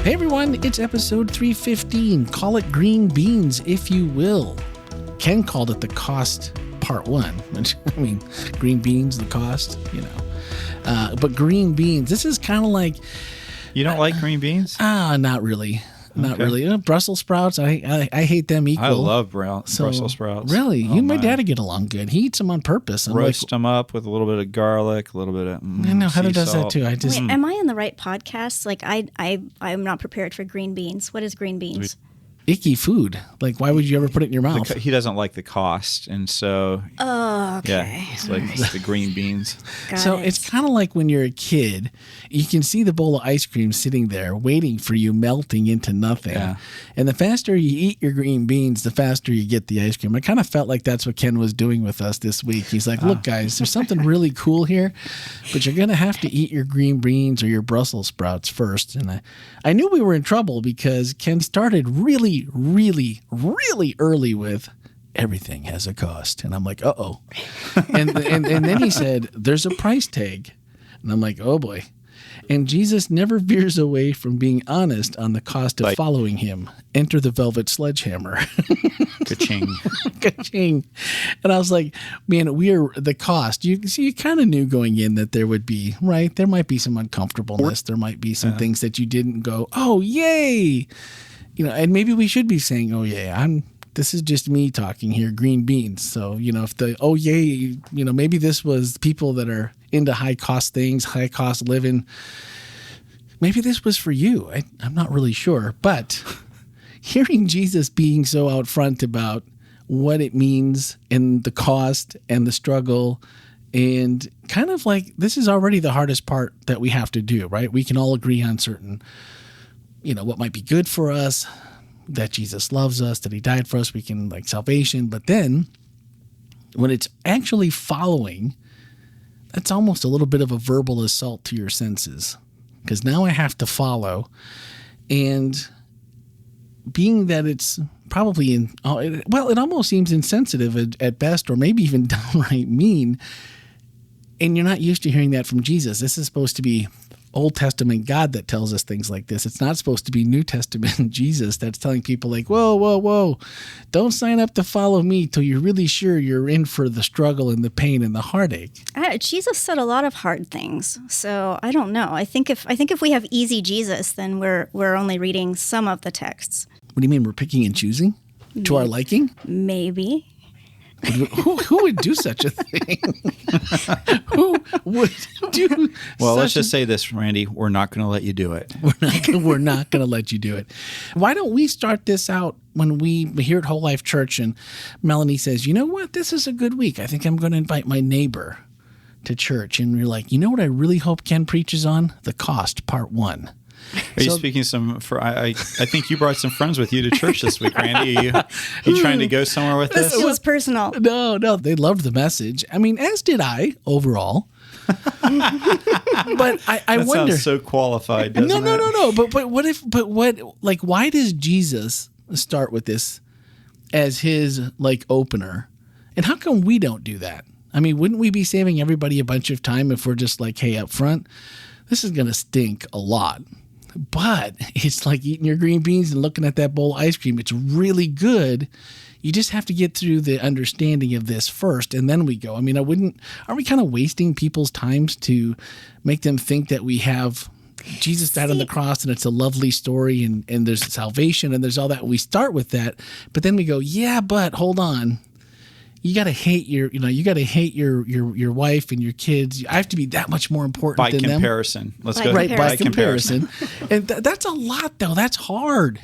Hey everyone, it's episode 315. Call it green beans if you will. Ken called it the cost part one, which, I mean, green beans, the cost, you know. But green beans, this is kind of like... You don't like green beans? Not really. Not really. Brussels sprouts, I hate them equal. I love Brussels sprouts. Really? You and my daddy get along good. He eats them on purpose. Roast them up with a little bit of garlic, a little bit of I know, Heather does that too. Wait, am I on the right podcast? Like, I'm not prepared for green beans. What is green beans? Icky food. Like, why would you ever put it in your mouth? He doesn't like the cost, and so... Oh, okay. Yeah, it's like it's the green beans. It's kind of like when you're a kid, you can see the bowl of ice cream sitting there waiting for you, melting into nothing. Yeah. And the faster you eat your green beans, the faster you get the ice cream. I kind of felt like that's what Ken was doing with us this week. He's like, look, guys, there's something really cool here, but you're going to have to eat your green beans or your Brussels sprouts first. And I knew we were in trouble because Ken started really early with everything has a cost. And I'm like, uh-oh. and then he said, there's a price tag. And I'm like, oh boy. And Jesus never veers away from being honest on the cost of following him. Enter the velvet sledgehammer. Ka-ching. Ka-ching. And I was like, man, we're the cost. You kind of knew going in that there would be, right? There might be some uncomfortableness. There might be some things that you didn't go, oh, yay. You know, and maybe we should be saying, oh, yeah, this is just me talking here, green beans. So, you know, if the, oh, yay, you know, maybe this was people that are into high cost things, high cost living. Maybe this was for you. I'm not really sure. But hearing Jesus being so out front about what it means and the cost and the struggle and kind of like this is already the hardest part that we have to do, right? We can all agree on certain, you know, what might be good for us, that Jesus loves us, that he died for us, we can like salvation. But then when it's actually following, that's almost a little bit of a verbal assault to your senses because now I have to follow. And being that it's probably it almost seems insensitive at best, or maybe even downright mean. And you're not used to hearing that from Jesus. This is supposed to be Old Testament God that tells us things like this. It's not supposed to be New Testament Jesus that's telling people like, whoa, don't sign up to follow me till you're really sure you're in for the struggle and the pain and the heartache. Jesus said a lot of hard things, so I don't know. I think if we have easy Jesus, then we're only reading some of the texts. What do you mean we're picking and choosing to our liking? Maybe. Who would do such a thing? Who would do? Well, let's just say this, Randy. We're not going to let you do it. We're not going to let you do it. Why don't we start this out when we here at WholeLife Church and Melanie says, you know what? This is a good week. I think I'm going to invite my neighbor to church. And you're like, you know what I really hope Ken preaches on? The cost, part one. Are you speaking I think you brought some friends with you to church this week, Randy. Are you trying to go somewhere with this? This feels personal. No, they loved the message. I mean, as did I overall. But I wonder. Sounds so qualified, doesn't it? No. But why does Jesus start with this as his opener? And how come we don't do that? I mean, wouldn't we be saving everybody a bunch of time if we're just like, hey, up front, this is going to stink a lot. But it's like eating your green beans and looking at that bowl of ice cream. It's really good. You just have to get through the understanding of this first, and then we go. I mean, aren't we kind of wasting people's times to make them think that we have Jesus died on the cross and it's a lovely story and there's salvation and there's all that. We start with that, but then we go, yeah, but hold on. You got to hate your wife and your kids. I have to be that much more important than them. By comparison. Let's go. Right, by comparison. And that's a lot, though. That's hard.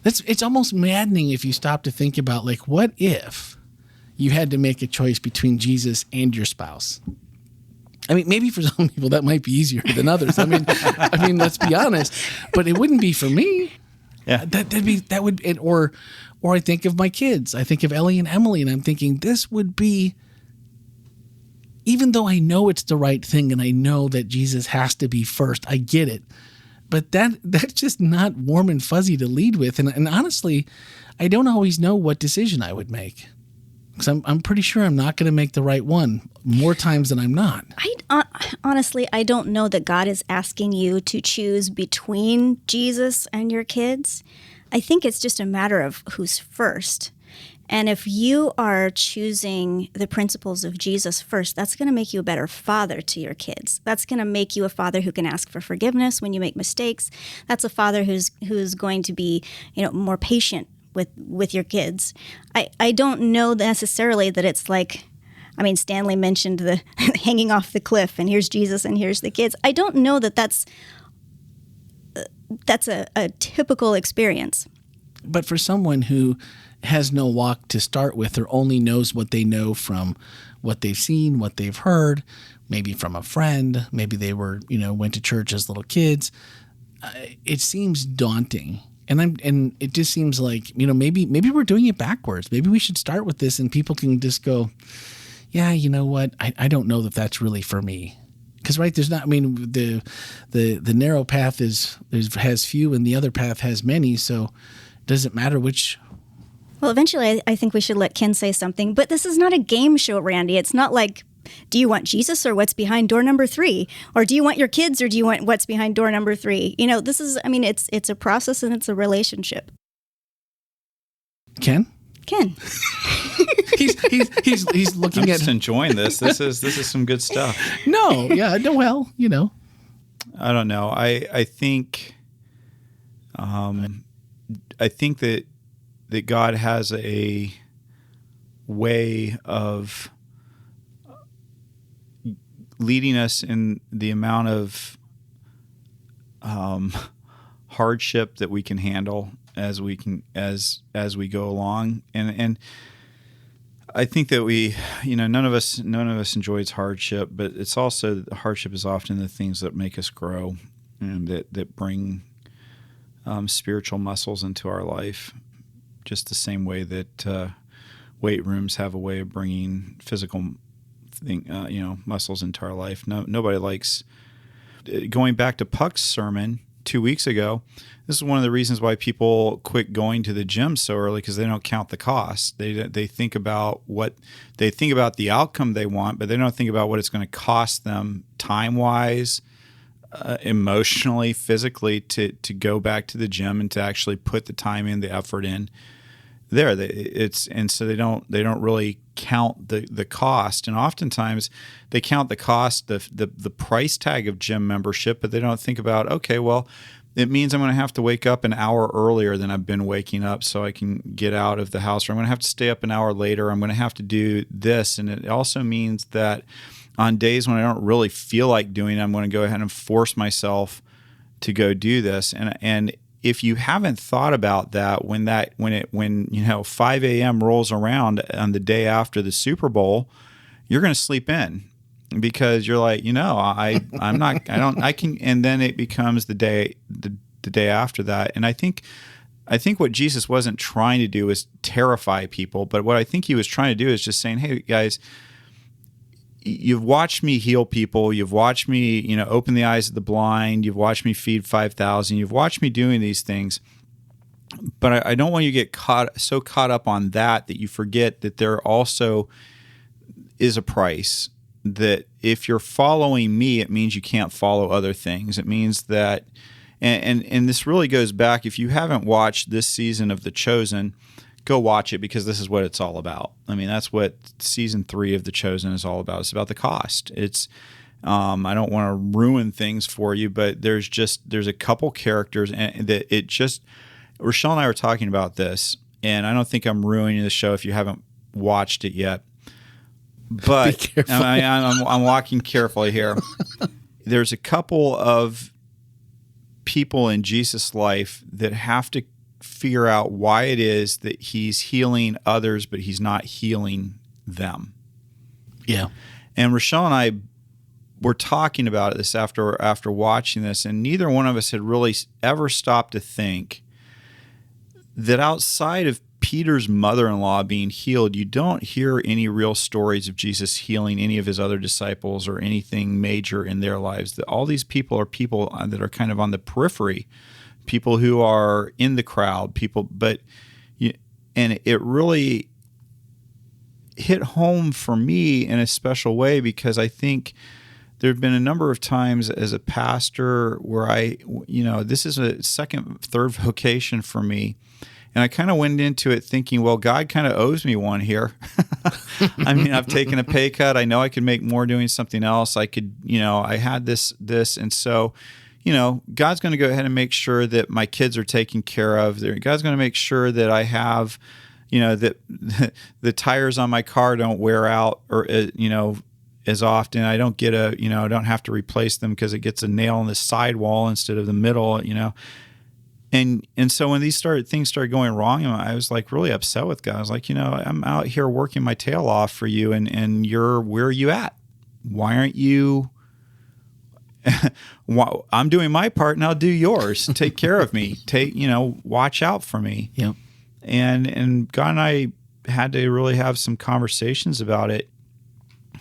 It's almost maddening if you stop to think about, what if you had to make a choice between Jesus and your spouse? I mean, maybe for some people that might be easier than others. I mean, let's be honest. But it wouldn't be for me. Yeah. Or I think of my kids. I think of Ellie and Emily, and I'm thinking this would be, even though I know it's the right thing and I know that Jesus has to be first, I get it. But that's just not warm and fuzzy to lead with. And honestly, I don't always know what decision I would make. Because I'm pretty sure I'm not going to make the right one more times than I'm not. Honestly, I don't know that God is asking you to choose between Jesus and your kids. I think it's just a matter of who's first. And if you are choosing the principles of Jesus first, that's going to make you a better father to your kids. That's going to make you a father who can ask for forgiveness when you make mistakes. That's a father who's going to be, more patient with your kids. I don't know necessarily that it's like, Stanley mentioned the hanging off the cliff and here's Jesus and here's the kids. I don't know that that's a typical experience. But for someone who has no walk to start with, or only knows what they know from what they've seen, what they've heard, maybe from a friend, maybe they were, went to church as little kids, it seems daunting. And it just seems like, maybe we're doing it backwards. Maybe we should start with this and people can just go, yeah, you know what? I don't know that that's really for me. Because, right, there's not, the narrow path has few and the other path has many. So does it matter which? Well, eventually I think we should let Ken say something. But this is not a game show, Randy. It's not like, do you want Jesus or what's behind door number 3? Or do you want your kids or do you want what's behind door number 3? This is, it's a process and it's a relationship. Ken? he's looking I'm at. just enjoying this. This is some good stuff. No, yeah, no, well, I don't know. I think that God has a way of leading us in the amount of hardship that we can handle as we go along, and I think that we, none of us enjoys hardship, but it's also hardship is often the things that make us grow and that bring spiritual muscles into our life, just the same way that weight rooms have a way of bringing physical muscles into our life. Nobody likes going back to Puck's sermon 2 weeks ago. This is one of the reasons why people quit going to the gym so early, because they don't count the cost. They think about the outcome they want, but they don't think about what it's going to cost them time-wise, emotionally, physically to go back to the gym and to actually put the time in, the effort in. So they don't really count the cost, and oftentimes they count the cost, the price tag of gym membership, but they don't think about, okay, well, it means I'm going to have to wake up an hour earlier than I've been waking up so I can get out of the house, or I'm going to have to stay up an hour later. I'm going to have to do this, and it also means that on days when I don't really feel like doing it, I'm going to go ahead and force myself to go do this, and if you haven't thought about that, when 5 a.m. rolls around on the day after the Super Bowl, you're going to sleep in because you're like, I'm not, I can, and then it becomes the day after that. And I think what Jesus wasn't trying to do was terrify people, but what I think he was trying to do is just saying, hey guys, you've watched me heal people. You've watched me, open the eyes of the blind. You've watched me feed 5,000. You've watched me doing these things. But I don't want you to get so caught up on that you forget that there also is a price. That if you're following me, it means you can't follow other things. It means that, and this really goes back, if you haven't watched this season of The Chosen, go watch it, because this is what it's all about. That's what season 3 of The Chosen is all about. It's about the cost. It's I don't want to ruin things for you, but there's a couple characters, and that it just, Rochelle and I were talking about this, and I don't think I'm ruining the show if you haven't watched it yet. But I'm walking carefully here. There's a couple of people in Jesus' life that have to figure out why it is that he's healing others, but he's not healing them. Yeah. And Rochelle and I were talking about this after watching this, and neither one of us had really ever stopped to think that outside of Peter's mother-in-law being healed, you don't hear any real stories of Jesus healing any of his other disciples or anything major in their lives. That all these people are people that are kind of on the periphery, people who are in the crowd, and it really, hit home for me in a special way, because I think there have been a number of times as a pastor where this is a second, third vocation for me. And I kind of went into it thinking, well, God kind of owes me one here. I mean, I've taken a pay cut. I know I could make more doing something else. I could, I had this. And so, God's going to go ahead and make sure that my kids are taken care of. God's going to make sure that I have, that the tires on my car don't wear out or, as often. I don't get I don't have to replace them because it gets a nail in the sidewall instead of the middle, And so when things started going wrong, I was like really upset with God. I was like, I'm out here working my tail off for you, and where are you at? Why aren't you? I'm doing my part, and I'll do yours. Take care of me. Watch out for me. Yep. And God and I had to really have some conversations about it.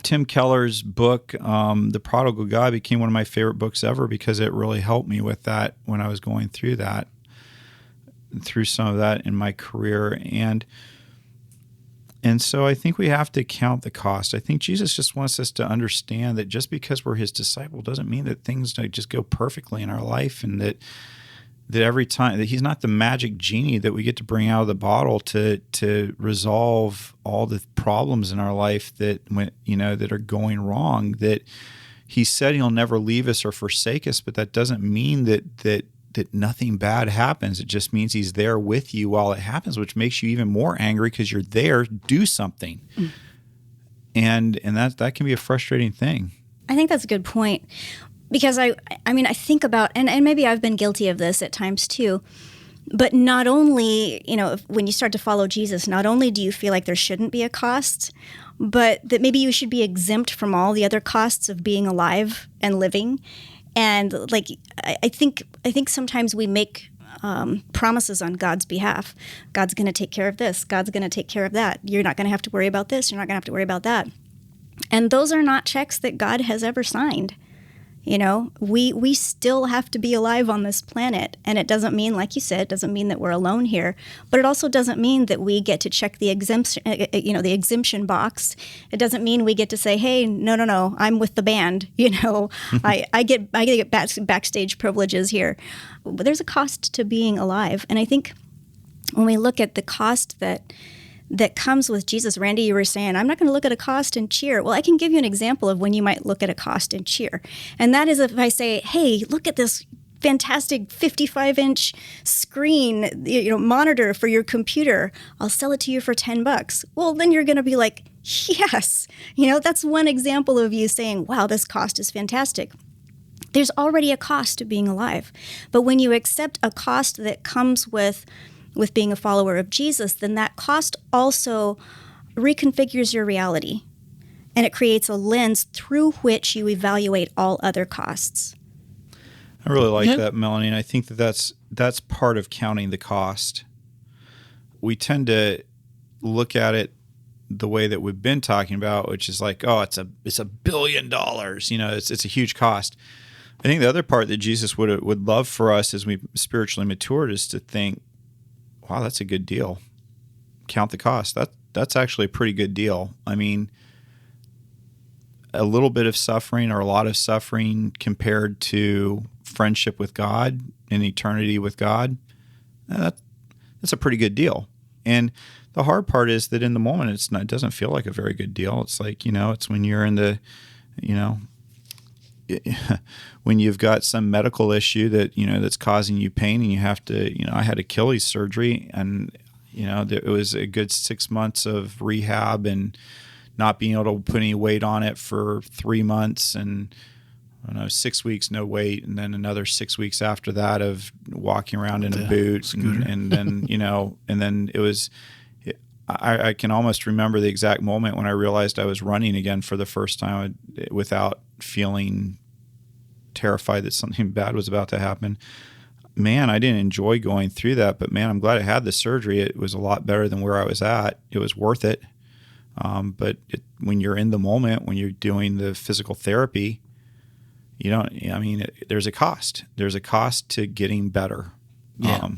Tim Keller's book, The Prodigal God, became one of my favorite books ever because it really helped me with that when I was going through some of that in my career. And so I think we have to count the cost. I think Jesus just wants us to understand that just because we're his disciple doesn't mean that things don't just go perfectly in our life, and that every time that he's not the magic genie that we get to bring out of the bottle to resolve all the problems in our life that are going wrong. That he said he'll never leave us or forsake us, but that doesn't mean that nothing bad happens. It just means he's there with you while it happens, which makes you even more angry because you're there. Do something. And that can be a frustrating thing. I think that's a good point, because I think about, and maybe I've been guilty of this at times too, but not only, when you start to follow Jesus, not only do you feel like there shouldn't be a cost, but that maybe you should be exempt from all the other costs of being alive and living. And I think sometimes we make promises on God's behalf. God's going to take care of this. God's going to take care of that. You're not going to have to worry about this. You're not going to have to worry about that. And those are not checks that God has ever signed. We still have to be alive on this planet. And it doesn't mean, like you said, it doesn't mean that we're alone here. But it also doesn't mean that we get to check the the exemption box. It doesn't mean we get to say, hey, no, I'm with the band. I get backstage privileges here. But there's a cost to being alive. And I think when we look at the cost that comes with Jesus. Randy, you were saying, I'm not going to look at a cost and cheer. Well, I can give you an example of when you might look at a cost and cheer. And that is if I say, hey, look at this fantastic 55-inch screen, monitor for your computer. I'll sell it to you for $10. Well, then you're going to be like, yes. That's one example of you saying, wow, this cost is fantastic. There's already a cost to being alive. But when you accept a cost that comes with being a follower of Jesus, then that cost also reconfigures your reality, and it creates a lens through which you evaluate all other costs. I really like that, Melanie, and I think that's part of counting the cost. We tend to look at it the way that we've been talking about, which is like, oh, it's $1 billion, it's a huge cost. I think the other part that Jesus would love for us as we spiritually matured is to think, wow, that's a good deal. Count the cost. That's actually a pretty good deal. I mean, a little bit of suffering or a lot of suffering compared to friendship with God and eternity with God, that's a pretty good deal. And the hard part is that in the moment, it doesn't feel like a very good deal. It's like, it's when you're in the, when you've got some medical issue that that's causing you pain, and you have to, I had Achilles surgery, and it was a good 6 months of rehab and not being able to put any weight on it for 3 months, and 6 weeks no weight, and then another 6 weeks after that of walking around in a boot, and then and then it was. I can almost remember the exact moment when I realized I was running again for the first time without feeling terrified that something bad was about to happen. Man, I didn't enjoy going through that, but man, I'm glad I had the surgery. It was a lot better than where I was at. It was worth it. But when you're in the moment, when you're doing the physical therapy, there's a cost. There's a cost to getting better. Yeah.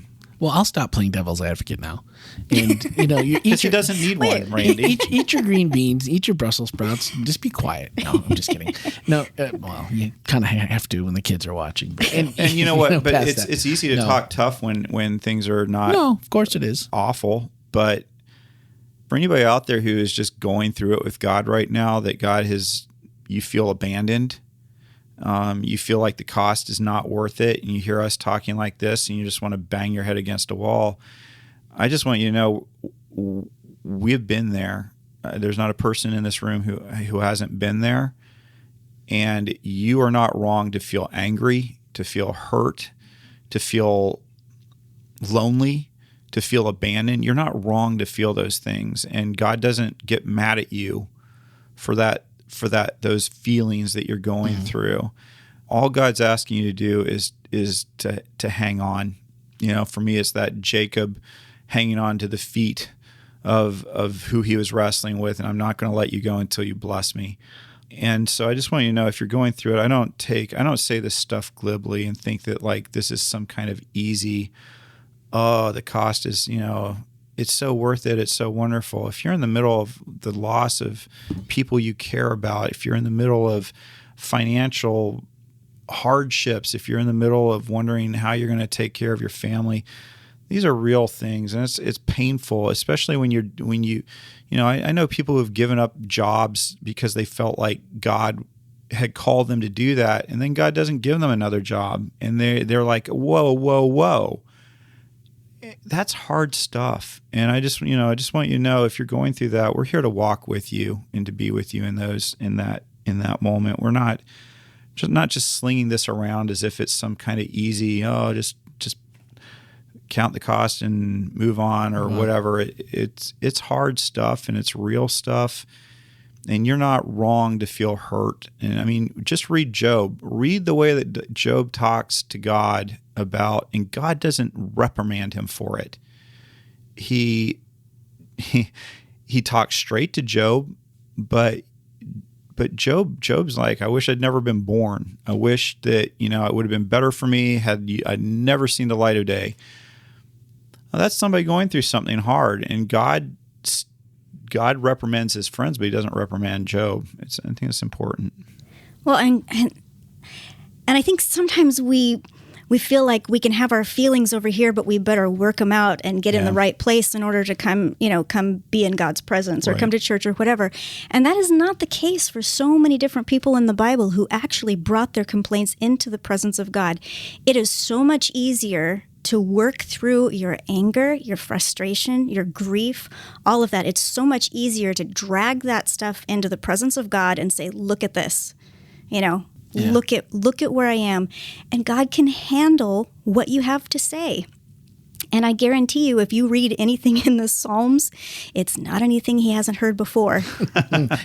Well, I'll stop playing devil's advocate now. And, you Because he doesn't need one, Randy. eat your green beans, eat your Brussels sprouts, just be quiet. No, I'm just kidding. No, well, you kind of have to when the kids are watching. But, and you know what? But it's easy to talk tough when things are not. No, of course it is. Awful. But for anybody out there who is just going through it with God right now, that you feel abandoned. You feel like the cost is not worth it, and you hear us talking like this, and you just want to bang your head against a wall. I just want you to know we've been there. There's not a person in this room who hasn't been there, and you are not wrong to feel angry, to feel hurt, to feel lonely, to feel abandoned. You're not wrong to feel those things, and God doesn't get mad at you for that. Those feelings that you're going through. All God's asking you to do is to hang on. For me, it's that Jacob hanging on to the feet of who he was wrestling with, and I'm not going to let you go until you bless me. And so I just want you to know, if you're going through it, I don't say this stuff glibly and think that like this is some kind of easy, the cost is, it's so worth it. It's so wonderful. If you're in the middle of the loss of people you care about, if you're in the middle of financial hardships, if you're in the middle of wondering how you're going to take care of your family, these are real things, and it's painful, especially I know people who've given up jobs because they felt like God had called them to do that, and then God doesn't give them another job, and they're like, whoa. That's hard stuff. And I just want you to know, if you're going through that, we're here to walk with you and to be with you in that moment. We're not just slinging this around as if it's some kind of easy, just count the cost and move on or whatever. It's hard stuff, and it's real stuff. And you're not wrong to feel hurt. And I mean, just read Job. Read the way that Job talks to God about, and God doesn't reprimand him for it. He talks straight to Job, but Job's like, I wish I'd never been born. I wish that, it would have been better for me had I'd never seen the light of day. Well, that's somebody going through something hard, and God reprimands his friends, but he doesn't reprimand Job. I think it's important. Well, and I think sometimes we feel like we can have our feelings over here, but we better work them out and get in the right place in order to come be in God's presence or come to church or whatever. And that is not the case for so many different people in the Bible who actually brought their complaints into the presence of God. It is so much easier to work through your anger, your frustration, your grief, all of that. It's so much easier to drag that stuff into the presence of God and say, look at this, look at where I am. And God can handle what you have to say. And I guarantee you, if you read anything in the Psalms, it's not anything he hasn't heard before.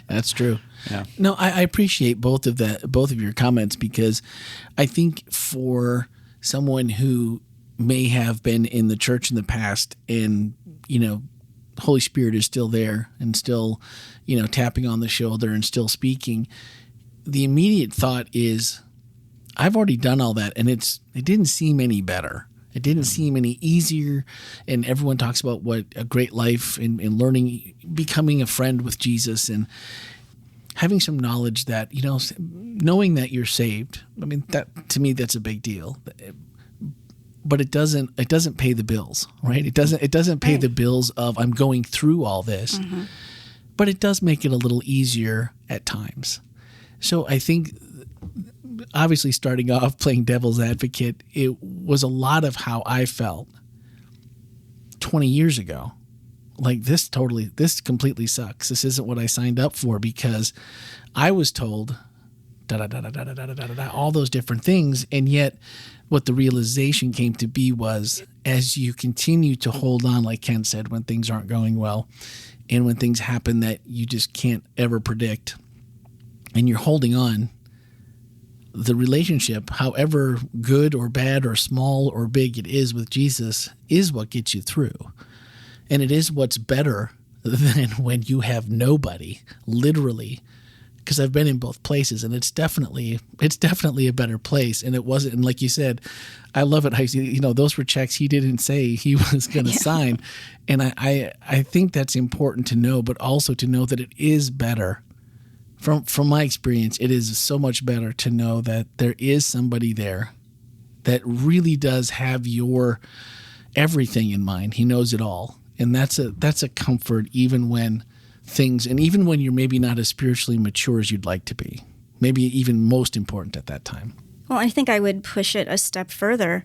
That's true. Yeah. No, I appreciate both of your comments, because I think for someone who may have been in the church in the past, and Holy Spirit is still there and still tapping on the shoulder and still speaking, the immediate thought is, I've already done all that, and it didn't seem any better. It didn't seem any easier. And everyone talks about what a great life in learning, becoming a friend with Jesus, and having some knowledge that knowing that you're saved. I mean, that to me, that's a big deal. But it doesn't pay the bills, right? It doesn't pay the bills of I'm going through all this, but it does make it a little easier at times. So I think, obviously, starting off playing devil's advocate, it was a lot of how I felt 20 years ago. Like, this completely sucks. This isn't what I signed up for, because I was told all those different things, and yet what the realization came to be was, as you continue to hold on, like Ken said, when things aren't going well, and when things happen that you just can't ever predict, and you're holding on, the relationship, however good or bad or small or big it is with Jesus, is what gets you through. And it is what's better than when you have nobody literally because I've been in both places, and it's definitely a better place. And it wasn't, and like you said, I love it how those were checks he didn't say he was going to sign, and I think that's important to know, but also to know that it is better. From my experience, it is so much better to know that there is somebody there that really does have your everything in mind. He knows it all, and that's a comfort, even when you're maybe not as spiritually mature as you'd like to be. Maybe even most important at that time. Well, I think I would push it a step further.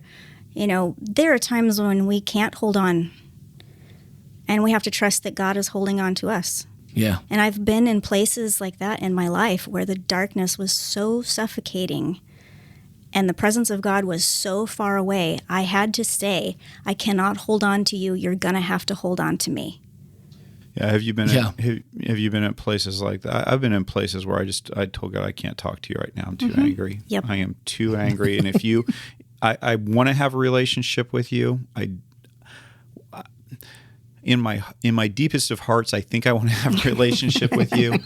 There are times when we can't hold on, and we have to trust that God is holding on to us. Yeah. And I've been in places like that in my life where the darkness was so suffocating and the presence of God was so far away. I had to say, I cannot hold on to you. You're going to have to hold on to me. Yeah. Have you been at places like that? I've been in places where I told God, I can't talk to you right now. I'm too angry. Yep. I am too angry. And if I want to have a relationship with you, in my deepest of hearts, I think I want to have a relationship with you,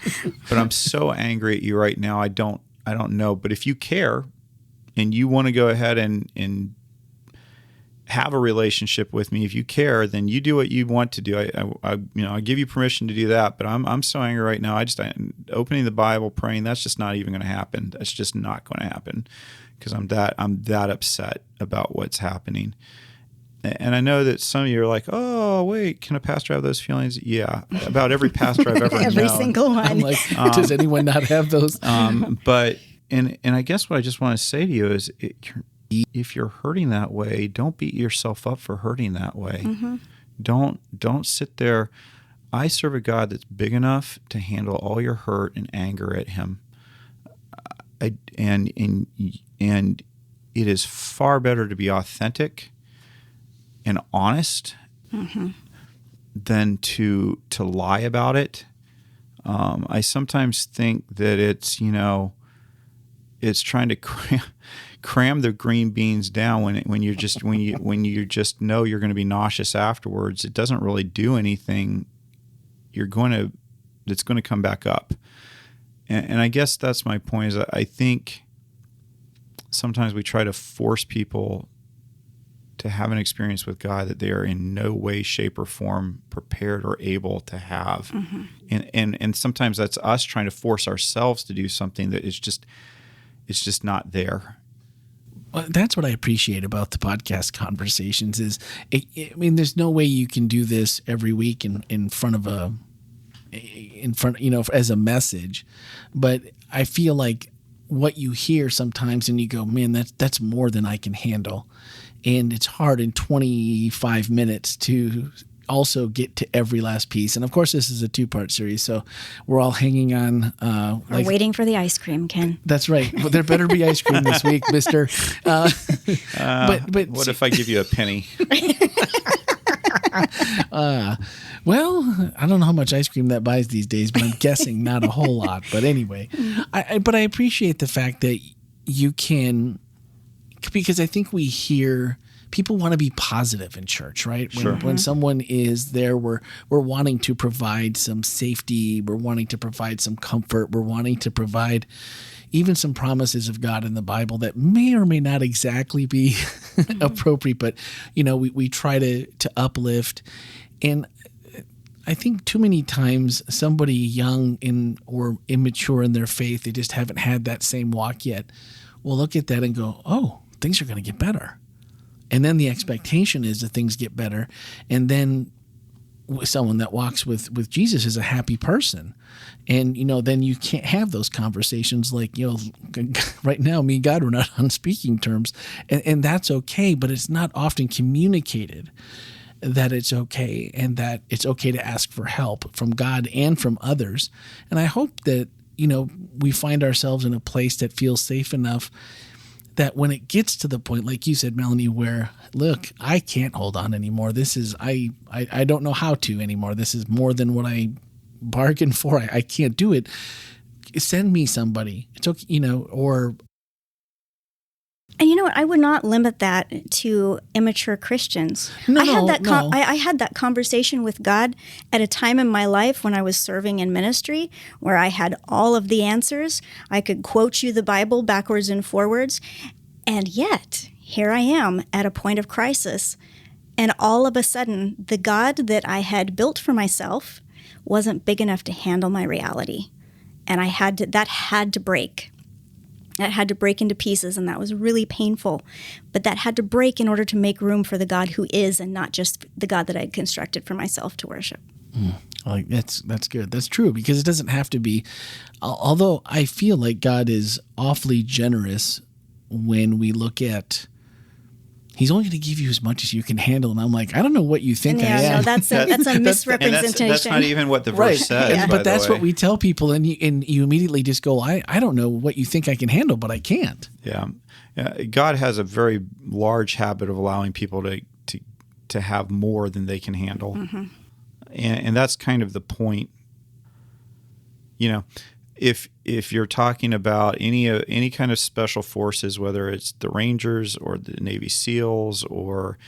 but I'm so angry at you right now. I don't know. But if you care and you want to go ahead and have a relationship with me, if you care, then you do what you want to do. I give you permission to do that. But I'm so angry right now. Opening the Bible, praying, that's just not even going to happen. That's just not going to happen because I'm that upset about what's happening. And I know that some of you are like, oh, wait, can a pastor have those feelings? Yeah, about every pastor I've ever known. Every single one. I'm like, does anyone not have those? But I guess what I just want to say to you is, if you're hurting that way, don't beat yourself up for hurting that way. Mm-hmm. Don't sit there. I serve a God that's big enough to handle all your hurt and anger at Him. And it is far better to be authentic and honest than to lie about it. I sometimes think that it's trying to cram the green beans down when you just know you're going to be nauseous afterwards. It doesn't really do anything. It's going to come back up. And I guess that's my point. Is I think sometimes we try to force people to have an experience with God that they are in no way, shape, or form prepared or able to have. Mm-hmm. And sometimes that's us trying to force ourselves to do something that it's just not there. Well, that's what I appreciate about the podcast conversations is, there's no way you can do this every week in front, as a message. But I feel like what you hear sometimes and you go, man, that's more than I can handle. And it's hard in 25 minutes to also get to every last piece. And of course, this is a 2-part series, so we're all hanging on. We're waiting for the ice cream, Ken. That's right. Well, there better be ice cream this week, mister. But what if I give you a penny? Well, I don't know how much ice cream that buys these days, but I'm guessing not a whole lot. But anyway, but I appreciate the fact that you can, because I think we hear people want to be positive in church, right? When someone is there, we're wanting to provide some safety, we're wanting to provide some comfort, we're wanting to provide even some promises of God in the Bible that may or may not exactly be appropriate, but we try to uplift. And I think too many times somebody young or immature in their faith, they just haven't had that same walk yet, will look at that and go, oh, things are going to get better. And then the expectation is that things get better. And then someone that walks with Jesus is a happy person. And, then you can't have those conversations like, right now, me and God, we're not on speaking terms. And that's okay, but it's not often communicated that it's okay and that it's okay to ask for help from God and from others. And I hope that, we find ourselves in a place that feels safe enough that when it gets to the point, like you said, Melanie, where, look, I can't hold on anymore. This is, I don't know how to anymore. This is more than what I bargained for. I can't do it. Send me somebody. It's okay, or. And know what? I would not limit that to immature Christians. No, I had that conversation with God at a time in my life when I was serving in ministry, where I had all of the answers. I could quote you the Bible backwards and forwards, and yet here I am at a point of crisis. And all of a sudden, the God that I had built for myself wasn't big enough to handle my reality. And that had to break. That had to break into pieces, and that was really painful. But that had to break in order to make room for the God who is, and not just the God that I'd constructed for myself to worship. Like that's good. That's true, because it doesn't have to be. Although I feel like God is awfully generous when we look at, He's only going to give you as much as you can handle. And I'm like, I don't know what you think I am. No, that's a misrepresentation. That's not even what the verse says. Yeah, but that's what we tell people. And you immediately just go, I don't know what you think I can handle, but I can't. Yeah. God has a very large habit of allowing people to have more than they can handle. Mm-hmm. And that's kind of the point. If you're talking about any kind of special forces, whether it's the Rangers or the Navy SEALs or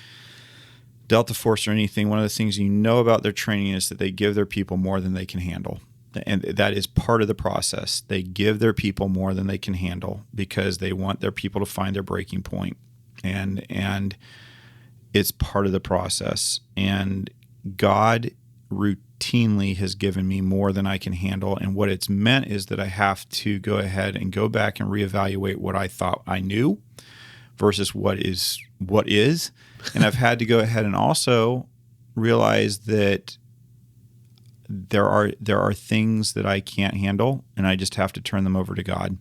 Delta Force or anything, one of the things about their training is that they give their people more than they can handle. And that is part of the process. They give their people more than they can handle because they want their people to find their breaking point. And it's part of the process. And God routinely has given me more than I can handle. And what it's meant is that I have to go ahead and go back and reevaluate what I thought I knew versus what is. And I've had to go ahead and also realize that there are things that I can't handle, and I just have to turn them over to God.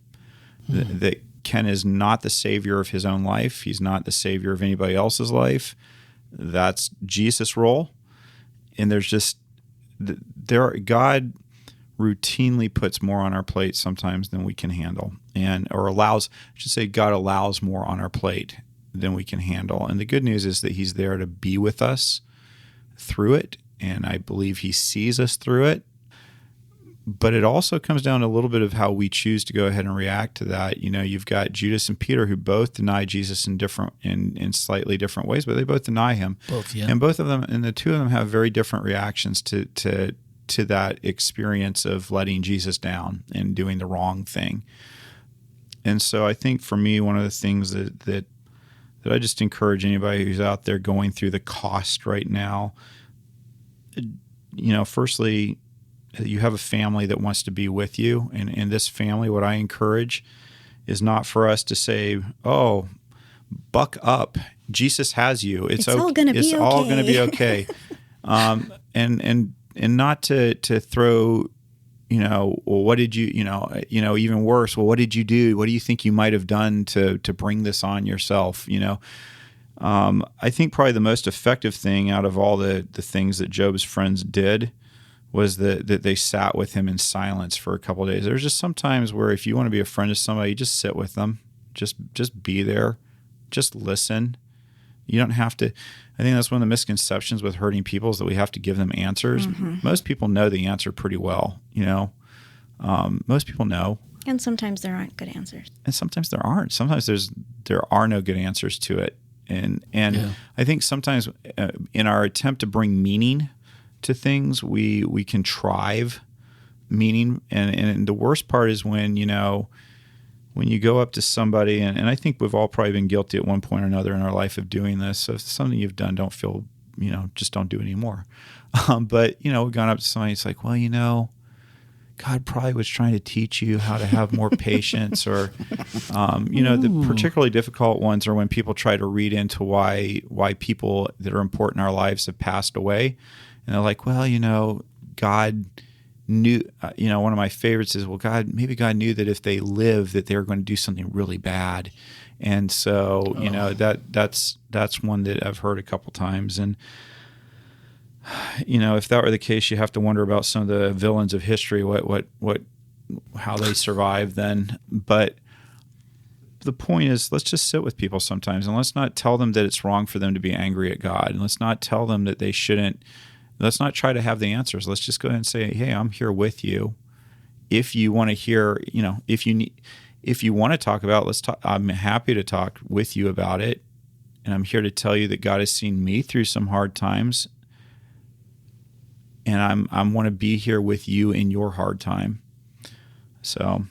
That Ken is not the savior of his own life. He's not the savior of anybody else's life. That's Jesus' role. And God routinely puts more on our plate sometimes than we can handle, God allows more on our plate than we can handle. And the good news is that He's there to be with us through it, and I believe He sees us through it. But it also comes down to a little bit of how we choose to go ahead and react to that. You've got Judas and Peter, who both deny Jesus in slightly different ways, but they both deny Him. Both, yeah. And both of them, and the two of them have very different reactions to that experience of letting Jesus down and doing the wrong thing. And so I think for me, one of the things that I just encourage anybody who's out there going through the cost right now, firstly, you have a family that wants to be with you. And in this family, what I encourage is not for us to say, oh, buck up. Jesus has you. It's all going to be okay. It's all going to be okay. And not to throw, well, what did you, even worse, well, what did you do? What do you think you might have done to bring this on yourself? I think probably the most effective thing out of all the things that Job's friends did was that they sat with him in silence for a couple of days. There's just some times where if you want to be a friend to somebody, you just sit with them, just be there, just listen. You don't have to. I think that's one of the misconceptions with hurting people is that we have to give them answers. Mm-hmm. Most people know the answer pretty well. Most people know. And sometimes there aren't good answers. And sometimes there aren't. Sometimes there are no good answers to it. And yeah. I think sometimes in our attempt to bring meaning to things, we contrive meaning. And the worst part is when you go up to somebody, and I think we've all probably been guilty at one point or another in our life of doing this. So if it's something you've done, don't feel, just don't do it anymore. But, we've gone up to somebody, it's like, well, God probably was trying to teach you how to have more patience, or, the particularly difficult ones are when people try to read into why people that are important in our lives have passed away. And they're like, well, God knew, one of my favorites is, well, maybe God knew that if they live, that they were going to do something really bad. And so, that's one that I've heard a couple times. And, if that were the case, you have to wonder about some of the villains of history, how they survived then. But the point is, let's just sit with people sometimes, and let's not tell them that it's wrong for them to be angry at God. And let's not tell them that they shouldn't. Let's not try to have the answers. Let's just go ahead and say, hey, I'm here with you. If you want to hear, if you need, if you want to talk about it, let's talk. I'm happy to talk with you about it. And I'm here to tell you that God has seen me through some hard times. And I want to be here with you in your hard time. So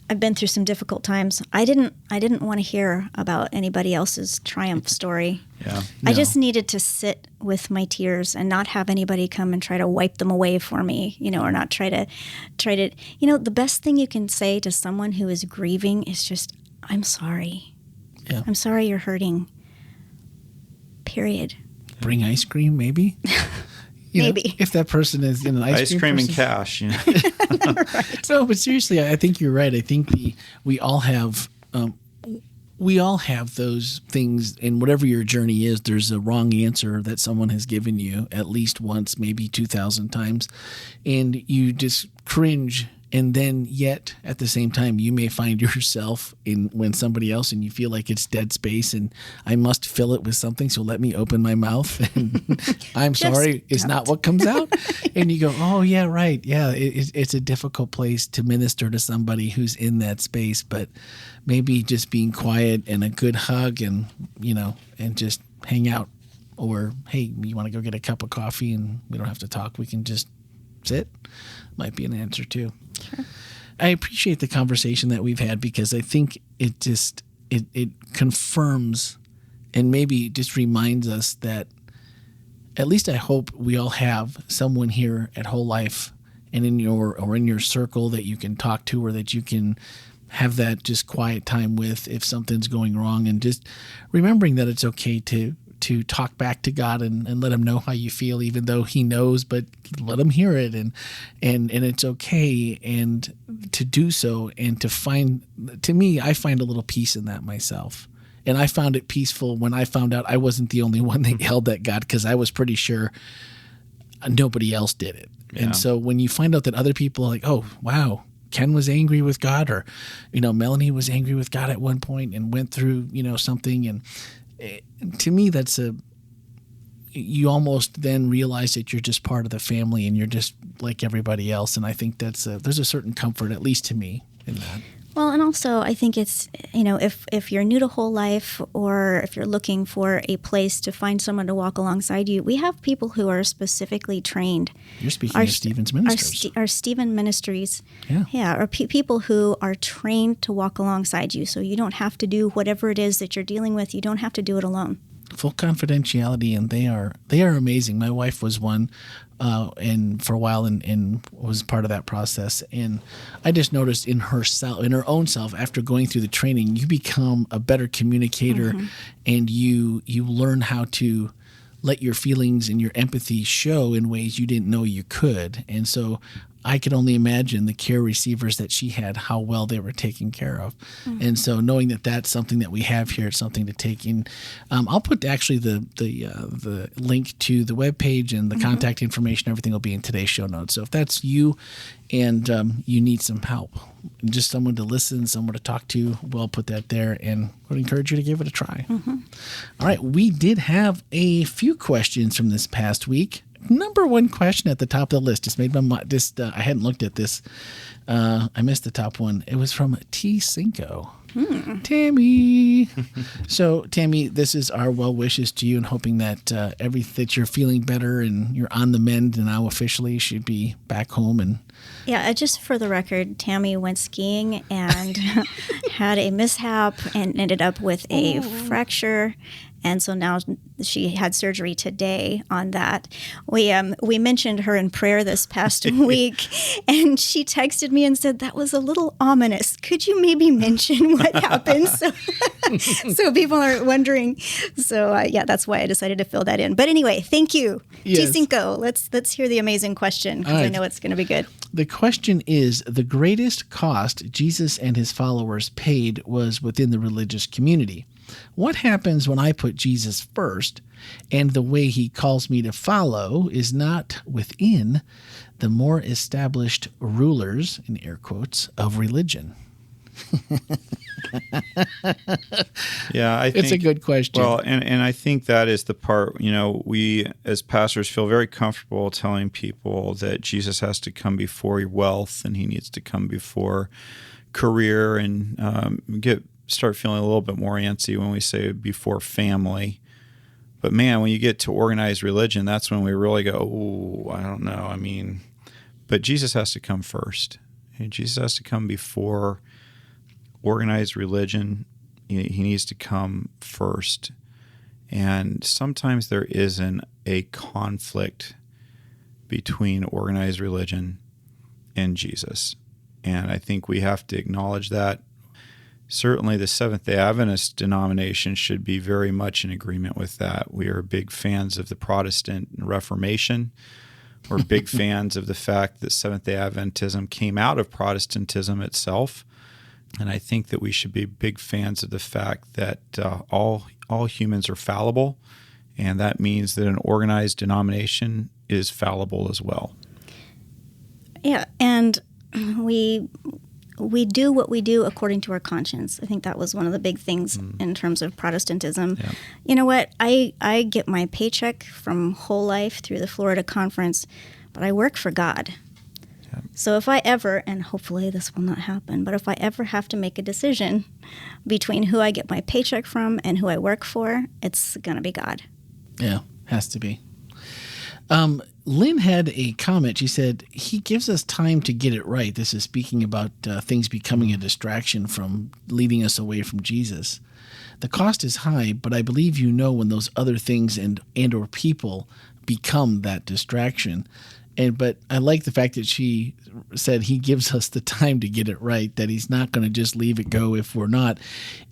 I've been through some difficult times. I didn't want to hear about anybody else's triumph story. Yeah. I just needed to sit with my tears and not have anybody come and try to wipe them away for me, or not try to, the best thing you can say to someone who is grieving is just, I'm sorry. Yeah. I'm sorry you're hurting. Period. Bring ice cream, maybe? Maybe. If that person is in an ice cream and person. cash. Right. No, but seriously, I think you're right. I think we all have those things, and whatever your journey is, there's a wrong answer that someone has given you at least once, maybe 2,000 times, and you just cringe. And then yet at the same time, you may find yourself when somebody else, and you feel like it's dead space and I must fill it with something. So let me open my mouth and I'm sorry is not what comes out. And you go, oh yeah, right. Yeah. It's a difficult place to minister to somebody who's in that space, but maybe just being quiet and a good hug and just hang out, or, hey, you want to go get a cup of coffee and we don't have to talk. We can just sit. Might be an answer too. Sure. I appreciate the conversation that we've had, because I think it confirms and maybe just reminds us that, at least I hope, we all have someone here at Whole Life and in your circle that you can talk to, or that you can have that just quiet time with if something's going wrong, and just remembering that it's okay to talk back to God and let him know how you feel, even though he knows, but let him hear it, and it's okay, and to do so, and to me, I find a little peace in that myself. And I found it peaceful when I found out I wasn't the only one that yelled at God, because I was pretty sure nobody else did it. Yeah. And so when you find out that other people are like, oh, wow, Ken was angry with God, or, Melanie was angry with God at one point and went through, something, and to me, you almost then realize that you're just part of the family and you're just like everybody else. And I think there's a certain comfort, at least to me, in that. Well, and also I think it's, if you're new to Whole Life, or if you're looking for a place to find someone to walk alongside you, we have people who are specifically trained. You're speaking of Stephen's Ministers. Our Stephen Ministries. Yeah. Or people who are trained to walk alongside you. So you don't have to do whatever it is that you're dealing with. You don't have to do it alone. Full confidentiality, and they are amazing. My wife was one, and for a while, and was part of that process. And I just noticed in her own self, after going through the training, you become a better communicator, and you learn how to let your feelings and your empathy show in ways you didn't know you could. And so I could only imagine the care receivers that she had, how well they were taken care of. Mm-hmm. And so knowing that that's something that we have here, it's something to take in. I'll put actually the link to the webpage and the contact information. Everything will be in today's show notes. So if that's you and you need some help, just someone to listen, someone to talk to, we'll put that there, and would encourage you to give it a try. Mm-hmm. All right. We did have a few questions from this past week. Number one question at the top of the list just made my mind. I hadn't looked at this. I missed the top one. It was from T. Cinco. Tammy. So, Tammy, this is our well wishes to you, and hoping that that you're feeling better and you're on the mend, and now officially should be back home. And yeah, just for the record, Tammy went skiing and had a mishap and ended up with a fracture. And so now she had surgery today on that. We mentioned her in prayer this past week, and she texted me and said, that was a little ominous. Could you maybe mention what happened? So people are wondering. So yeah, that's why I decided to fill that in. But anyway, thank you. Yes. T5. Let's hear the amazing question, because I know it's going to be good. The question is, the greatest cost Jesus and his followers paid was within the religious community. What happens when I put Jesus first, and the way he calls me to follow is not within the more established rulers, in air quotes, of religion? Yeah, I think It's a good question. Well, and I think that is the part, we as pastors feel very comfortable telling people that Jesus has to come before wealth and he needs to come before career, and start feeling a little bit more antsy when we say before family. But man, when you get to organized religion, that's when we really go, oh, I don't know. But Jesus has to come first. And Jesus has to come before organized religion. He needs to come first. And sometimes there isn't a conflict between organized religion and Jesus. And I think we have to acknowledge that. Certainly the Seventh-day Adventist denomination should be very much in agreement with that. We are big fans of the Protestant Reformation. We're big fans of the fact that Seventh-day Adventism came out of Protestantism itself. And I think that we should be big fans of the fact that all humans are fallible, and that means that an organized denomination is fallible as well. Yeah, and we do what we do according to our conscience. I think that was one of the big things in terms of Protestantism. Yeah. You know what? I get my paycheck from WholeLife through the Florida conference, but I work for God. Yeah. So if I ever, and hopefully this will not happen, but if I ever have to make a decision between who I get my paycheck from and who I work for, it's going to be God. Yeah, has to be. Lynn had a comment. She said, he gives us time to get it right. This is speaking about things becoming a distraction from leading us away from Jesus. The cost is high, but I believe when those other things and or people become that distraction. But I like the fact that she said he gives us the time to get it right, that he's not going to just leave it go if we're not.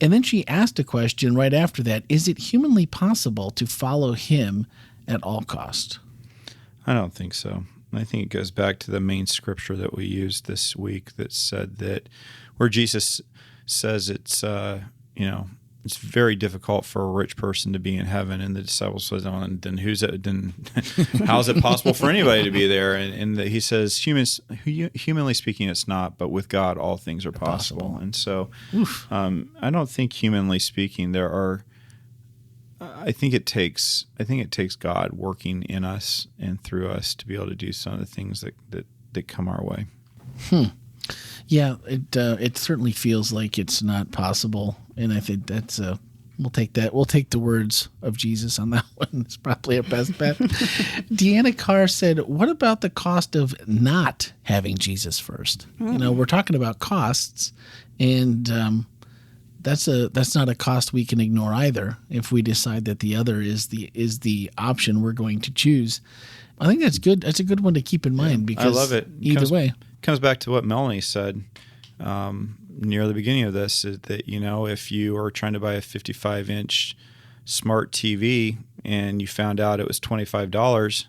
And then she asked a question right after that, is it humanly possible to follow him at all cost? I don't think so. I think it goes back to the main scripture that we used this week that said that where Jesus says it's very difficult for a rich person to be in heaven, and the disciples says, "Oh, and then how is it possible for anybody to be there?" And he says, humanly speaking, it's not, but with God, all things are possible. And so, I don't think humanly speaking there are. I think it takes God working in us and through us to be able to do some of the things that come our way. Yeah, it certainly feels like it's not possible, and I think that's we'll take that. We'll take the words of Jesus on that one. It's probably our best bet. Deanna Carr said, "What about the cost of not having Jesus first?" We're talking about costs, and that's not a cost we can ignore either. If we decide that the other is the option we're going to choose, I think that's good. That's a good one to keep in mind because I love it. Either way, comes back to what Melanie said near the beginning of this, is that if you are trying to buy a 55-inch smart TV and you found out it was $25,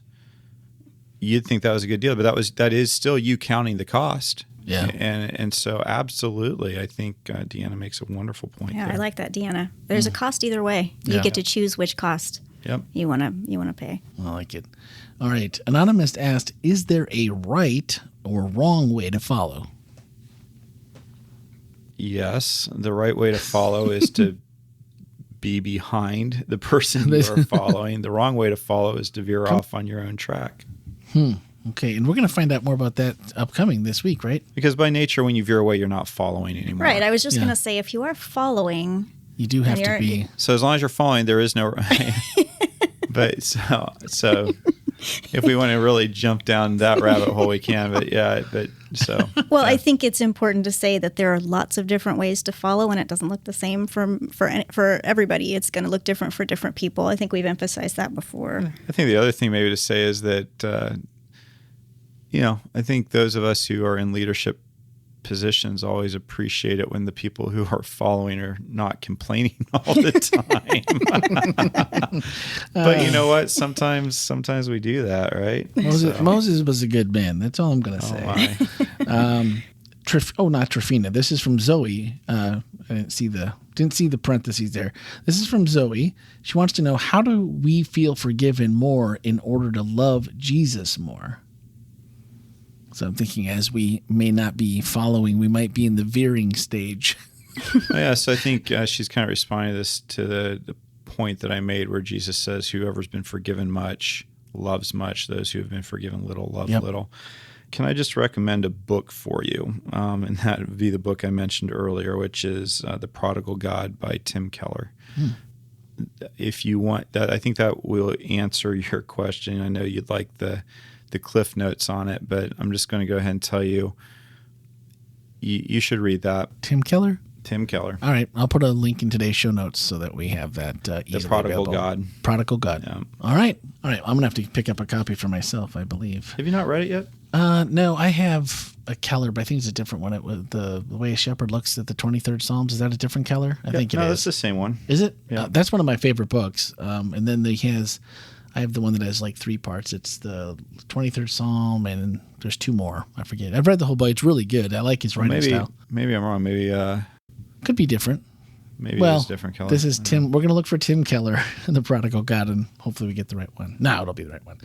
you'd think that was a good deal, but that is still you counting the cost. Yeah. And so absolutely, I think Deanna makes a wonderful point. Yeah, there. I like that, Deanna. There's a cost either way. You get to choose which cost you wanna pay. I like it. All right. Anonymous asked, is there a right or wrong way to follow? Yes, the right way to follow is to be behind the person you are following. The wrong way to follow is to veer off on your own track. Okay, and we're going to find out more about that upcoming this week, right? Because by nature, when you veer away, you're not following anymore. Right. I was just going to say, if you are following, you do have to be. So as long as you're following, there is no. But so if we want to really jump down that rabbit hole, we can. Well, I think it's important to say that there are lots of different ways to follow, and it doesn't look the same for everybody. It's going to look different for different people. I think we've emphasized that before. I think the other thing maybe to say is that. I think those of us who are in leadership positions always appreciate it when the people who are following are not complaining all the time. But you know what? Sometimes we do that, right? Moses was a good man. That's all I'm going to say. Not Trifina. This is from Zoe. I didn't see the parentheses there. This is from Zoe. She wants to know, how do we feel forgiven more in order to love Jesus more? So I'm thinking as we may not be following, we might be in the veering stage. So I think she's kind of responding to the point that I made where Jesus says, whoever's been forgiven much loves much. Those who have been forgiven little love little. Can I just recommend a book for you? And that would be the book I mentioned earlier, which is The Prodigal God by Tim Keller. If you want that, I think that will answer your question. I know you'd like the cliff notes on it, but I'm just going to go ahead and tell you, you should read that. Tim Keller? Tim Keller. All right. I'll put a link in today's show notes so that we have that easily The Prodigal available. God. Prodigal God. Yeah. All right. I'm going to have to pick up a copy for myself, I believe. Have you not read it yet? No, I have a Keller, but I think it's a different one. It was the way a shepherd looks at the 23rd Psalms. Is that a different Keller? I think it is. No, that's the same one. Is it? Yeah. That's one of my favorite books. And then I have the one that has like 3 parts. It's the 23rd Psalm, and there's 2 more. I forget. I've read the whole book. It's really good. I like his writing style. Maybe I'm wrong. Maybe could be different. Maybe it's different Keller. This is Tim. We're going to look for Tim Keller in The Prodigal God, and hopefully we get the right one. No, it'll be the right one.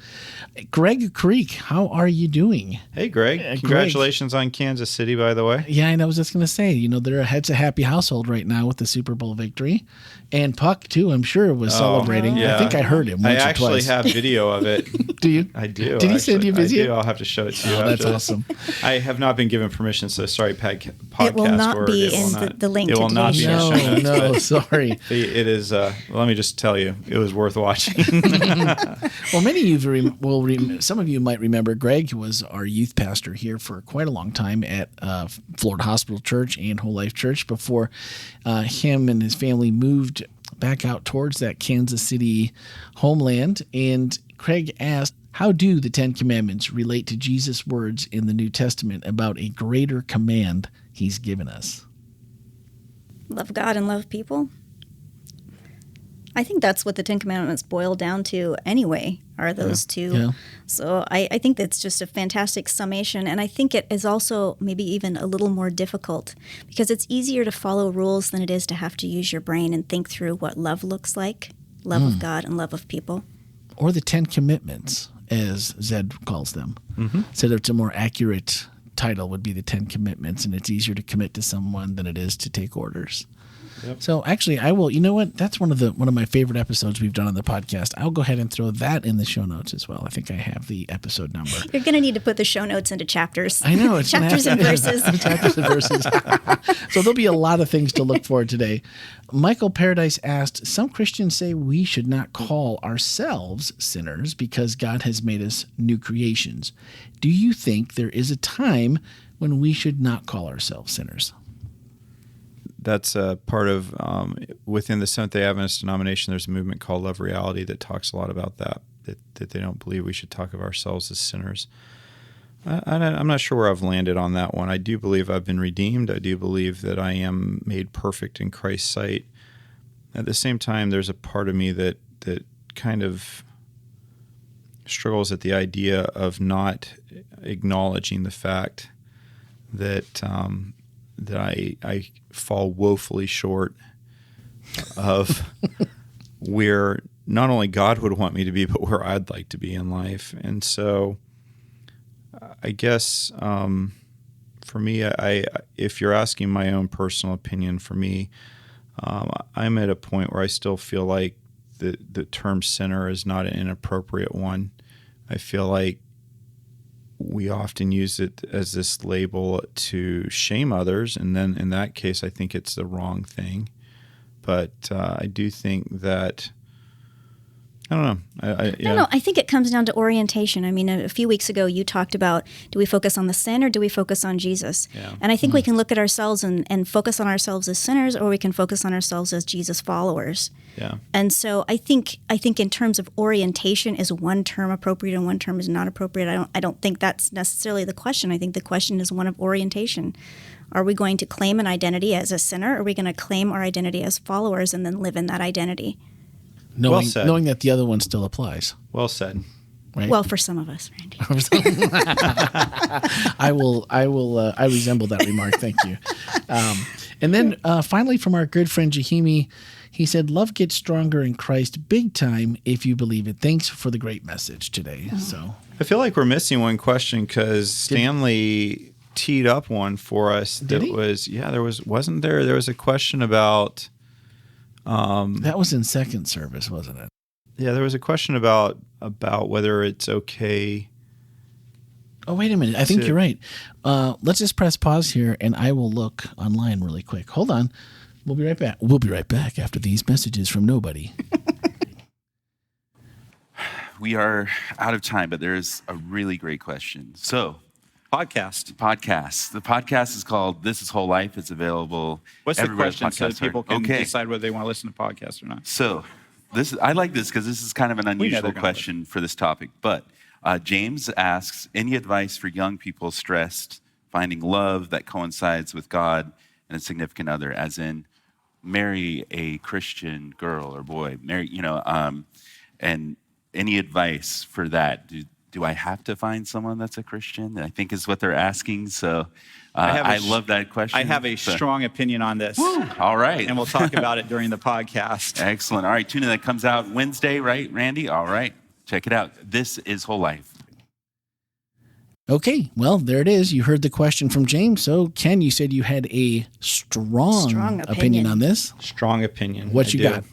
Greg Creek, how are you doing? Hey, Greg. Congratulations on Kansas City, by the way. Yeah, and I was just going to say, it's a happy household right now with the Super Bowl victory. And Puck, too, I'm sure, was celebrating. Yeah. I think I heard him once I or actually twice. have video of it. Do you? I do. Did he send you video? I do. I'll have to show it to you. Oh, that's awesome. I have not been given permission, so sorry, podcast. It will not be in the link It to will not be today's in show. the show notes. No, sorry. It is, let me just tell you, it was worth watching. Well, many of you some of you might remember Greg was our youth pastor here for quite a long time at Florida Hospital Church and WholeLife Church before him and his family moved back out towards that Kansas City homeland. And Craig asked, how do the 10 Commandments relate to Jesus' words in the New Testament about a greater command he's given us? Love God and love people. I think that's what the 10 Commandments boil down to anyway, are those two. Yeah. So I think that's just a fantastic summation. And I think it is also maybe even a little more difficult because it's easier to follow rules than it is to have to use your brain and think through what love looks like, love of God and love of people. Or the 10 Commitments, as Zed calls them. Mm-hmm. So it's a more accurate title would be the 10 Commitments, and it's easier to commit to someone than it is to take orders. Yep. So actually, I will. You know what? That's one of my favorite episodes we've done on the podcast. I'll go ahead and throw that in the show notes as well. I think I have the episode number. You're going to need to put the show notes into chapters. I know it's chapters and verses. Chapters and verses. So there'll be a lot of things to look for today. Michael Paradise asked, some Christians say we should not call ourselves sinners because God has made us new creations. Do you think there is a time when we should not call ourselves sinners? That's a part of, within the Seventh-day Adventist denomination, there's a movement called Love Reality that talks a lot about that they don't believe we should talk of ourselves as sinners. I'm not sure where I've landed on that one. I do believe I've been redeemed. I do believe that I am made perfect in Christ's sight. At the same time, there's a part of me that kind of struggles at the idea of not acknowledging the fact that I fall woefully short of where not only God would want me to be, but where I'd like to be in life. And so I guess for me, if you're asking my own personal opinion, for me, I'm at a point where I still feel like the term sinner is not an inappropriate one. I feel like we often use it as this label to shame others, and then in that case, I think it's the wrong thing. But I do think that, I don't know. No, I think it comes down to orientation. I mean, a few weeks ago, you talked about, do we focus on the sin or do we focus on Jesus? Yeah. And I think we can look at ourselves and focus on ourselves as sinners, or we can focus on ourselves as Jesus followers. Yeah. And so I think in terms of orientation, is one term appropriate and one term is not appropriate? I don't think that's necessarily the question. I think the question is one of orientation. Are we going to claim an identity as a sinner, or are we going to claim our identity as followers and then live in that identity? Knowing that the other one still applies. Well said. Right? Well, for some of us, Randy. I resemble that remark. Thank you. And then finally, from our good friend Jahimi, He said, love gets stronger in Christ big time if you believe it. Thanks for the great message today. So I feel like we're missing one question because Stanley teed up one for us. Did he? There was a question about. That was in second service, wasn't it? Yeah, there was a question about whether it's okay. Oh, wait a minute. I think you're right. Let's just press pause here, and I will look online really quick. Hold on. We'll be right back. We'll be right back after these messages from nobody. We are out of time, but there's a really great question. So, Podcast. The podcast is called This is Whole Life. It's available. What's the everywhere question so podcasts people are. can decide whether they want to listen to podcasts or not? So, I like this because this is kind of an unusual question for this topic. But James asks, any advice for young people stressed, finding love that coincides with God and a significant other, as in marry a Christian girl or boy, and any advice for that? Do I have to find someone that's a Christian? I think is what they're asking. So I love that question. I have a strong opinion on this. Woo, all right. And we'll talk about it during the podcast. Excellent. All right, tune in. That comes out Wednesday, right, Randy? All right. Check it out. This is Whole Life. Okay, well, there it is. You heard the question from James. So, Ken, you said you had a strong opinion on this. Strong opinion. What you got?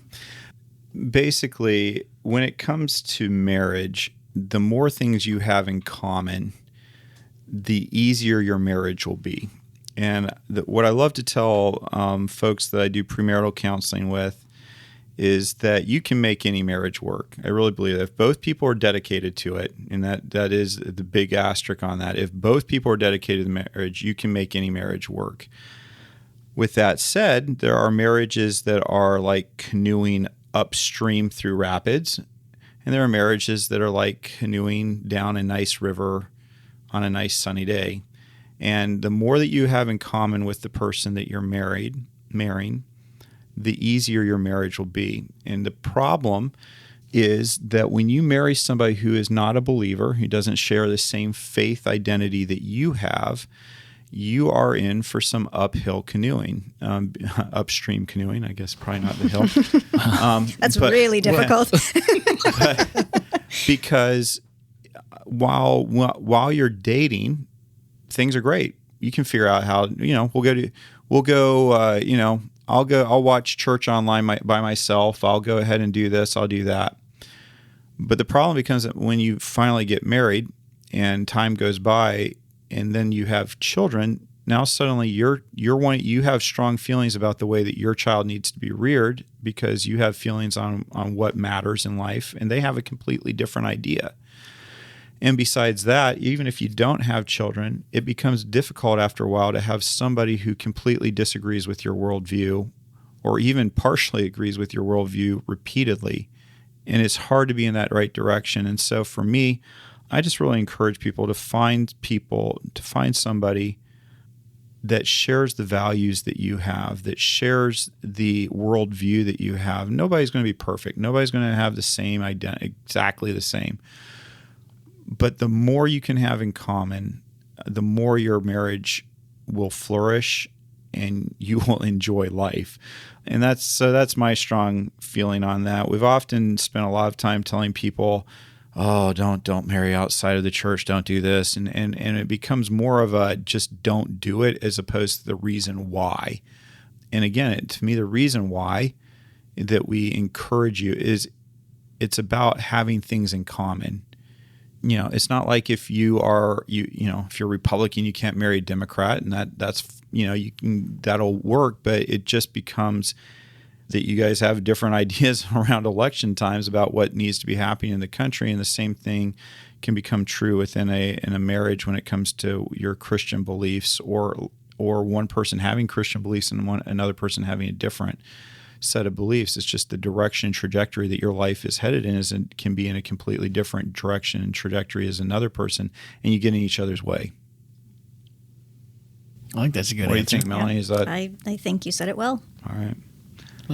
Basically, when it comes to marriage, the more things you have in common, the easier your marriage will be. And what I love to tell folks that I do premarital counseling with is that you can make any marriage work. I really believe that if both people are dedicated to it, and that is the big asterisk on that, if both people are dedicated to marriage, you can make any marriage work. With that said, there are marriages that are like canoeing upstream through rapids, and there are marriages that are like canoeing down a nice river on a nice sunny day. And the more that you have in common with the person that you're marrying, the easier your marriage will be. And the problem is that when you marry somebody who is not a believer, who doesn't share the same faith identity that you have, you are in for some uphill canoeing, upstream canoeing, I guess, probably not the hill. That's really difficult. Because while you're dating, things are great. You can figure out how, I'll watch church online by myself. I'll go ahead and do this. I'll do that. But the problem becomes that when you finally get married and time goes by and then you have children, now suddenly you have strong feelings about the way that your child needs to be reared because you have feelings on what matters in life, and they have a completely different idea. And besides that, even if you don't have children, it becomes difficult after a while to have somebody who completely disagrees with your worldview or even partially agrees with your worldview repeatedly. And it's hard to be in that right direction. And so for me, I just really encourage people to find somebody that shares the values that you have, that shares the worldview that you have. Nobody's going to be perfect. Nobody's going to have the same exactly the same. But the more you can have in common, the more your marriage will flourish and you will enjoy life. And that's my strong feeling on that. We've often spent a lot of time telling people, oh, don't marry outside of the church, don't do this. And it becomes more of a just don't do it as opposed to the reason why. And again, to me, the reason why that we encourage you is it's about having things in common. It's not like if you're Republican, you can't marry a Democrat, and that'll work, but it just becomes that you guys have different ideas around election times about what needs to be happening in the country, and the same thing can become true within a marriage when it comes to your Christian beliefs, or one person having Christian beliefs and another person having a different set of beliefs. It's just the direction and trajectory that your life is headed in can be in a completely different direction and trajectory as another person, and you get in each other's way. I think that's a good answer. What do you think, Melanie? Is that? I think you said it well. All right.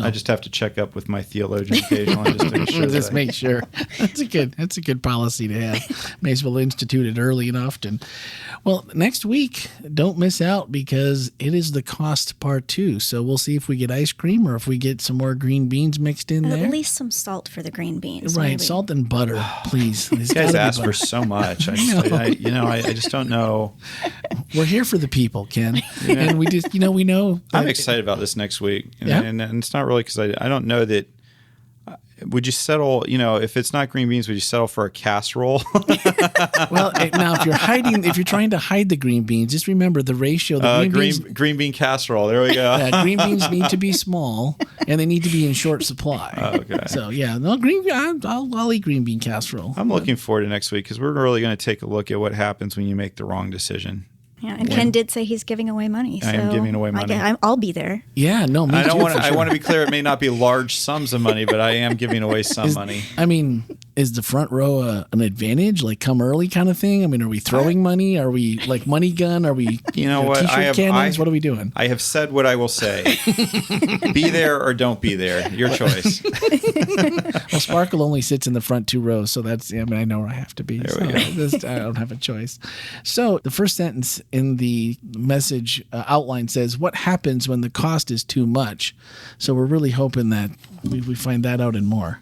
I just have to check up with my theologian occasionally just to make sure. Just make sure. That's a good policy to have. May as well institute it early and often. Well, next week, don't miss out because it is the cost part 2. So we'll see if we get ice cream or if we get some more green beans mixed in there. At least some salt for the green beans. Right, maybe. salt and butter, please. These guys ask for so much. I just don't know. We're here for the people, Ken. Yeah. And we just, we know. I'm excited about this next week. And it's not really because I don't know that. Would you settle, if it's not green beans, would you settle for a casserole? Well, now if you're trying to hide the green beans, just remember the ratio. The green bean casserole. There we go. Yeah, green beans need to be small and they need to be in short supply. Okay. So I'll eat green bean casserole. I'm looking forward to next week because we're really going to take a look at what happens when you make the wrong decision. Yeah, and Ken did say he's giving away money. So I am giving away money. I'll be there. Yeah, no, me too. I want to be clear. It may not be large sums of money, but I am giving away some money. I mean, is the front row an advantage? Like come early kind of thing? I mean, are we throwing money? Are we like money gun? Are we what? T-shirt cannons? What are we doing? I have said what I will say. Be there or don't be there. Your choice. Well, Sparkle only sits in the front 2 rows, so I know where I have to be. There we go. I don't have a choice. So the first sentence in the message outline says, "What happens when the cost is too much?" So we're really hoping that we find that out and more.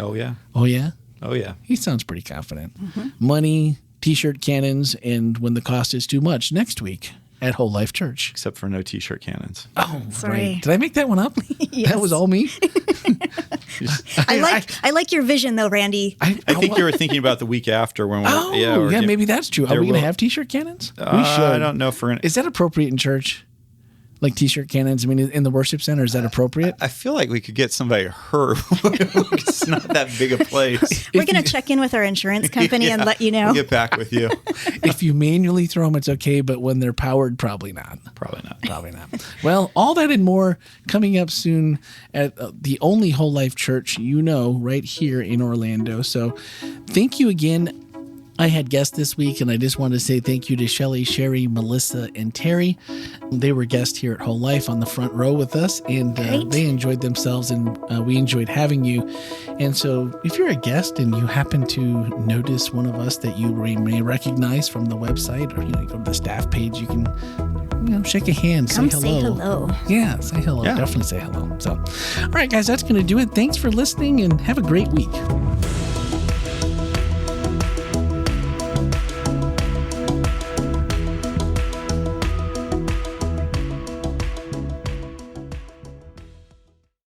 Oh yeah. Oh yeah. Oh yeah. He sounds pretty confident. Mm-hmm. Money, T-shirt cannons, and when the cost is too much next week at WholeLife Church. Except for no T-shirt cannons. Oh, sorry. Right. Did I make that one up? Yes. That was all me. I like your vision though, Randy. I think you were thinking about the week after when we're maybe that's true. Are we going to have T-shirt cannons? We should. I don't know if we're going to. Is that appropriate in church? Like T-shirt cannons? I mean, in the worship center, is that appropriate? I feel like we could get somebody hurt. It's not that big a place. We're going to check in with our insurance company and let you know. We'll get back with you. If you manually throw them, it's okay, but when they're powered, probably not. Probably not. Well, all that and more coming up soon at the only WholeLife Church right here in Orlando. So thank you again. I had guests this week, and I just wanted to say thank you to Shelly, Sherry, Melissa, and Terry. They were guests here at WholeLife on the front row with us, and they enjoyed themselves, and we enjoyed having you. And so if you're a guest and you happen to notice one of us that you may recognize from the website, or you go to the staff page, you can shake a hand, Come say say hello. Yeah, say hello. Yeah. Definitely say hello. So, all right, guys, that's going to do it. Thanks for listening, and have a great week.